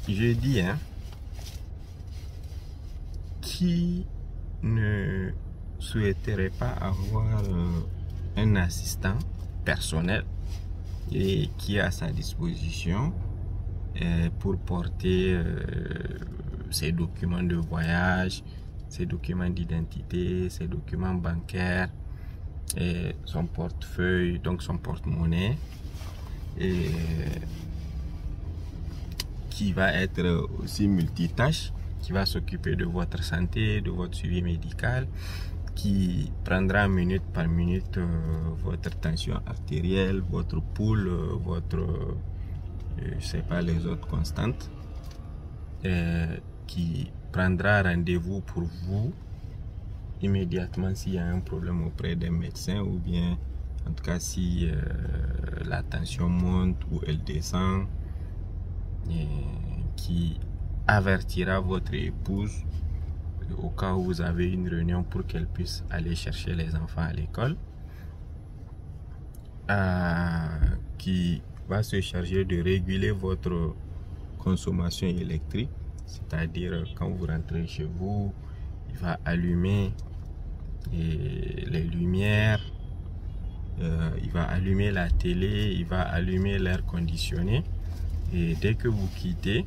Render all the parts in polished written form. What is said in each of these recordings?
Je dis, hein, qui ne souhaiterait pas avoir un assistant personnel et qui est à sa disposition pour porter ses documents de voyage, ses documents d'identité, ses documents bancaires, et son portefeuille, donc son porte-monnaie, et qui va être aussi multitâche, qui va s'occuper de votre santé, de votre suivi médical, qui prendra minute par minute votre tension artérielle, votre pouls, votre, je sais pas, les autres constantes, qui prendra rendez-vous pour vous immédiatement s'il y a un problème auprès d'un médecin, ou bien en tout cas si la tension monte ou elle descend, et qui avertira votre épouse au cas où vous avez une réunion pour qu'elle puisse aller chercher les enfants à l'école, qui va se charger de réguler votre consommation électrique, c'est-à-dire quand vous rentrez chez vous, il va allumer les lumières, il va allumer la télé, il va allumer l'air conditionné, et dès que vous quittez,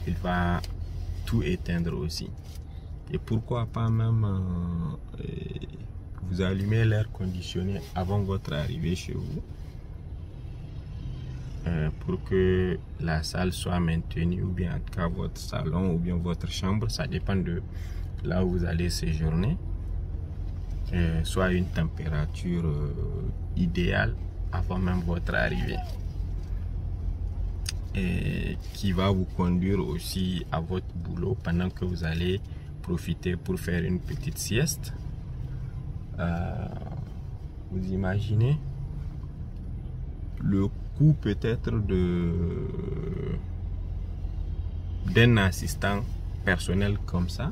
il va tout éteindre aussi. Et pourquoi pas même vous allumer l'air conditionné avant votre arrivée chez vous, pour que la salle soit maintenue, ou bien en tout cas votre salon ou bien votre chambre, ça dépend de là où vous allez séjourner, soit une température idéale avant même votre arrivée, et qui va vous conduire aussi à votre boulot pendant que vous allez profiter pour faire une petite sieste. Vous imaginez le coût peut-être d'un assistant personnel comme ça,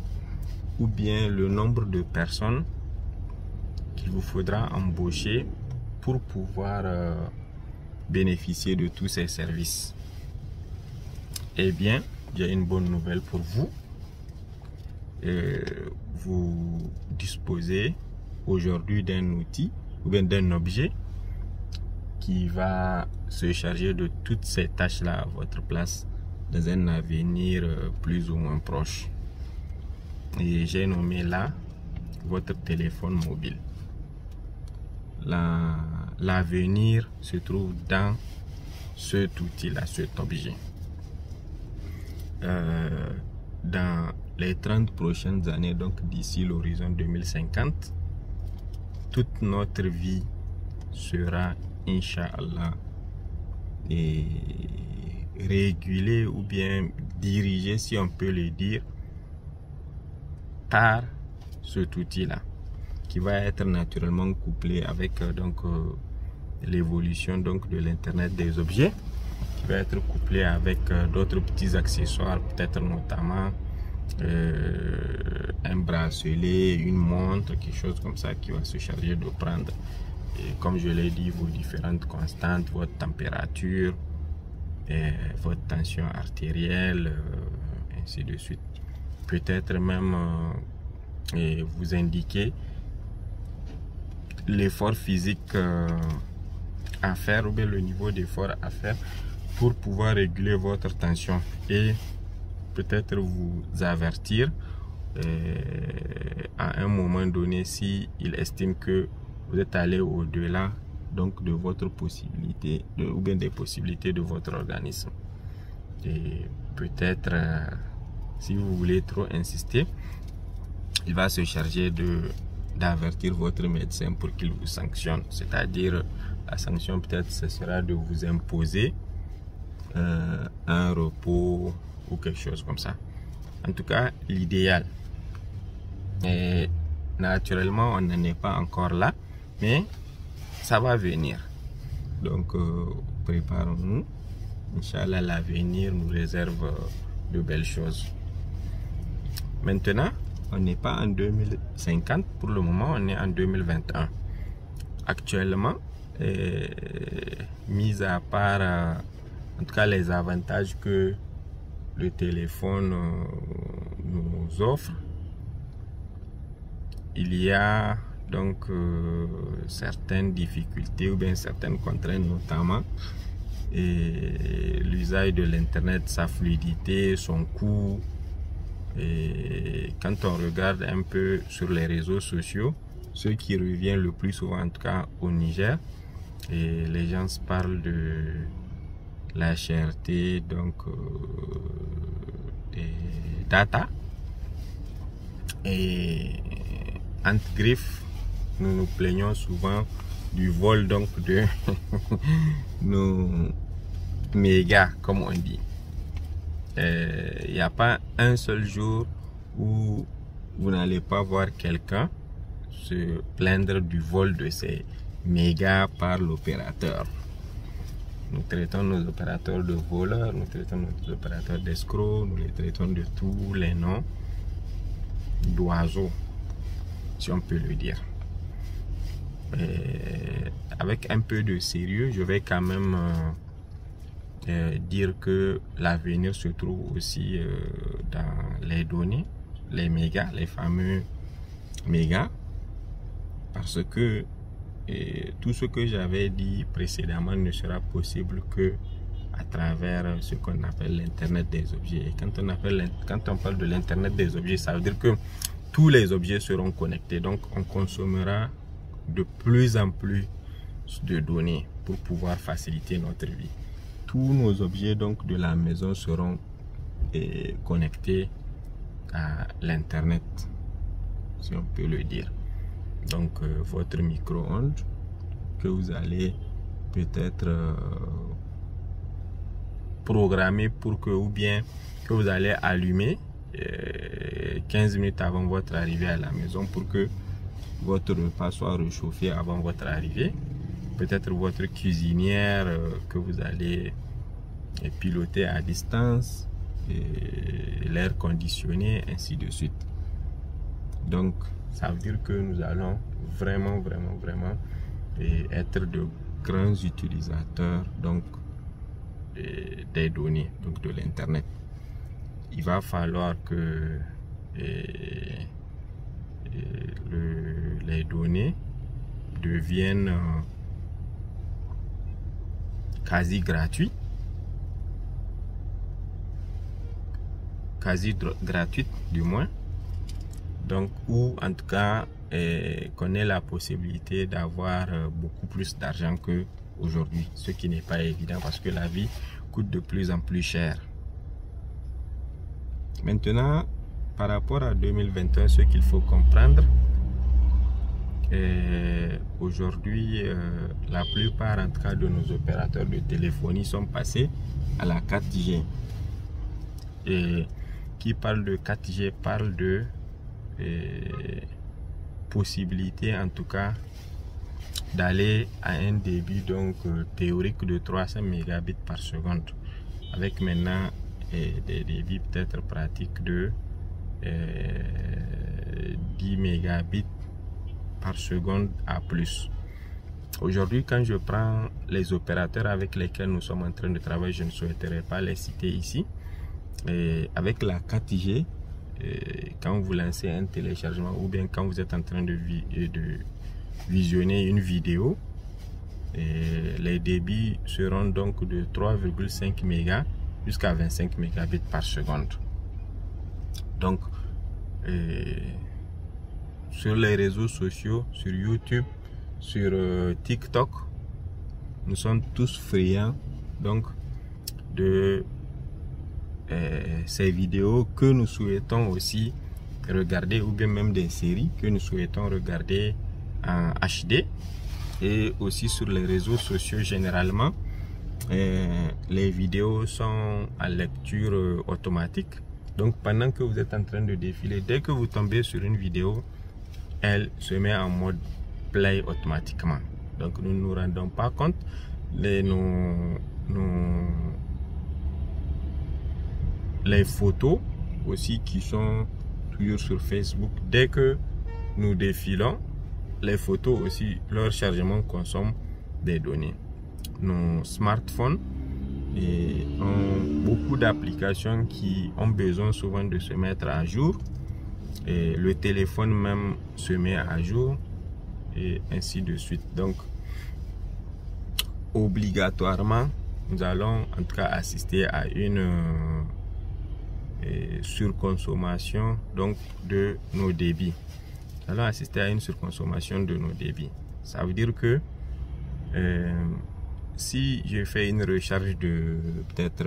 ou bien le nombre de personnes qu'il vous faudra embaucher pour pouvoir bénéficier de tous ces services. Eh bien, j'ai une bonne nouvelle pour vous. Vous disposez aujourd'hui d'un outil ou bien d'un objet qui va se charger de toutes ces tâches-là à votre place dans un avenir plus ou moins proche. Et j'ai nommé là votre téléphone mobile. L'avenir se trouve dans cet outil-là, cet objet. Dans les 30 prochaines années, donc d'ici l'horizon 2050, toute notre vie sera, Inch'Allah, et régulée ou bien dirigée, si on peut le dire, par cet outil-là, qui va être naturellement couplé avec l'évolution de l'internet des objets, qui va être couplé avec d'autres petits accessoires, peut-être notamment un bracelet, une montre, quelque chose comme ça, qui va se charger de prendre, et comme je l'ai dit, vos différentes constantes, votre température, votre tension artérielle, ainsi de suite. Peut-être même vous indiquer l'effort physique à faire, ou bien le niveau d'effort à faire pour pouvoir réguler votre tension, et peut-être vous avertir à un moment donné si il estime que vous êtes allé au-delà donc de votre possibilité ou bien des possibilités de votre organisme. Et peut-être si vous voulez trop insister, il va se charger d'avertir votre médecin pour qu'il vous sanctionne, c'est-à-dire la sanction peut-être ce sera de vous imposer un repos ou quelque chose comme ça. En tout cas, l'idéal, et naturellement on n'en est pas encore là, mais ça va venir. Donc préparons-nous. Inch'Allah, l'avenir nous réserve de belles choses. Maintenant, on n'est pas en 2050, pour le moment on est en 2021. Actuellement, mis à part en tout cas les avantages que le téléphone nous offre. Il y a donc certaines difficultés ou bien certaines contraintes, notamment l'usage de l'internet, sa fluidité, son coût. Et quand on regarde un peu sur les réseaux sociaux, ce qui revient le plus souvent, en tout cas au Niger, et les gens se parlent de la cherté donc des data. Et entre griffes, nous nous plaignons souvent du vol donc de nos mégas, comme on dit. Il n'y a pas un seul jour où vous n'allez pas voir quelqu'un se plaindre du vol de ces mégas par l'opérateur. Nous traitons nos opérateurs de voleurs, nous traitons nos opérateurs d'escrocs, nous les traitons de tous les noms d'oiseaux, si on peut le dire. Avec un peu de sérieux, je vais quand même dire que l'avenir se trouve aussi dans les données, les mégas, les fameux mégas, parce que tout ce que j'avais dit précédemment ne sera possible que à travers ce qu'on appelle l'internet des objets. Et quand on parle de l'internet des objets, ça veut dire que tous les objets seront connectés, donc on consommera de plus en plus de données pour pouvoir faciliter notre vie. Tous nos objets donc de la maison seront connectés à l'internet, si on peut le dire. Donc votre micro-ondes que vous allez peut-être programmer pour que, ou bien que vous allez allumer 15 minutes avant votre arrivée à la maison pour que votre repas soit réchauffé avant votre arrivée. Peut-être votre cuisinière que vous allez piloter à distance, l'air conditionné, ainsi de suite. Donc ça veut dire que nous allons vraiment être de grands utilisateurs donc des données, donc de l'internet. Il va falloir que les données deviennent quasi gratuites du moins, donc, ou en tout cas qu'on ait la possibilité d'avoir beaucoup plus d'argent que aujourd'hui, ce qui n'est pas évident parce que la vie coûte de plus en plus cher. Maintenant, par rapport à 2021, ce qu'il faut comprendre, aujourd'hui, la plupart en tout cas de nos opérateurs de téléphonie sont passés à la 4G. Et qui parle de 4G parle de possibilité en tout cas d'aller à un débit donc théorique de 300 mégabits par seconde, avec maintenant des débits peut-être pratiques de 10 mégabits par seconde à plus. Aujourd'hui, quand je prends les opérateurs avec lesquels nous sommes en train de travailler, je ne souhaiterais pas les citer ici. Et avec la 4G, quand vous lancez un téléchargement ou bien quand vous êtes en train de visionner une vidéo, les débits seront donc de 3,5 mégas jusqu'à 25 mégabits par seconde. Donc sur les réseaux sociaux, sur YouTube, sur TikTok, nous sommes tous friands donc de ces vidéos que nous souhaitons aussi regarder, ou bien même des séries que nous souhaitons regarder en HD. Et aussi sur les réseaux sociaux, généralement les vidéos sont en lecture automatique. Donc pendant que vous êtes en train de défiler, dès que vous tombez sur une vidéo, elle se met en mode play automatiquement. Donc nous ne nous rendons pas compte. Les photos aussi qui sont toujours sur Facebook, dès que nous défilons, les photos aussi, leur chargement consomme des données. Nos smartphones, ont beaucoup d'applications qui ont besoin souvent de se mettre à jour. Et le téléphone même se met à jour et ainsi de suite. Donc, obligatoirement, nous allons en tout cas assister à une surconsommation donc de nos débits. Nous allons assister à une surconsommation de nos débits. Ça veut dire que si je fais une recharge de peut-être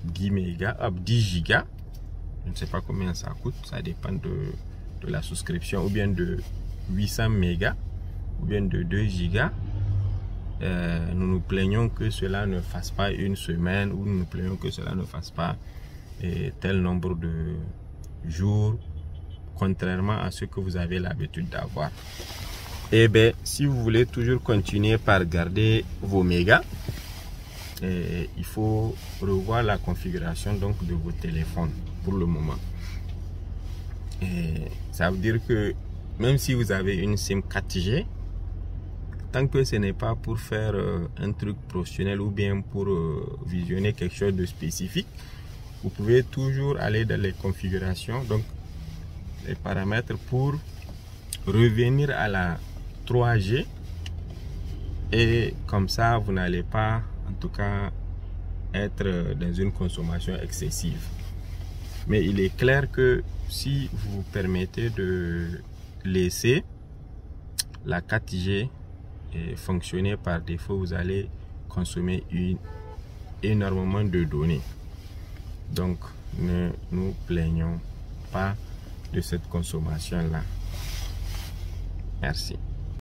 10 gigas, je ne sais pas combien ça coûte, ça dépend de la souscription, ou bien de 800 mégas, ou bien de 2 gigas. Nous nous plaignons que cela ne fasse pas une semaine, ou nous nous plaignons que cela ne fasse pas tel nombre de jours, contrairement à ce que vous avez l'habitude d'avoir. Et bien, si vous voulez toujours continuer par garder vos mégas, il faut revoir la configuration donc de vos téléphones pour le moment. Et ça veut dire que même si vous avez une SIM 4G, tant que ce n'est pas pour faire un truc professionnel ou bien pour visionner quelque chose de spécifique, vous pouvez toujours aller dans les configurations, donc les paramètres, pour revenir à la 3G, et comme ça vous n'allez pas en tout cas être dans une consommation excessive. Mais il est clair que si vous permettez de laisser la 4G fonctionner par défaut, vous allez consommer énormément de données. Donc ne nous plaignons pas de cette consommation là. Merci.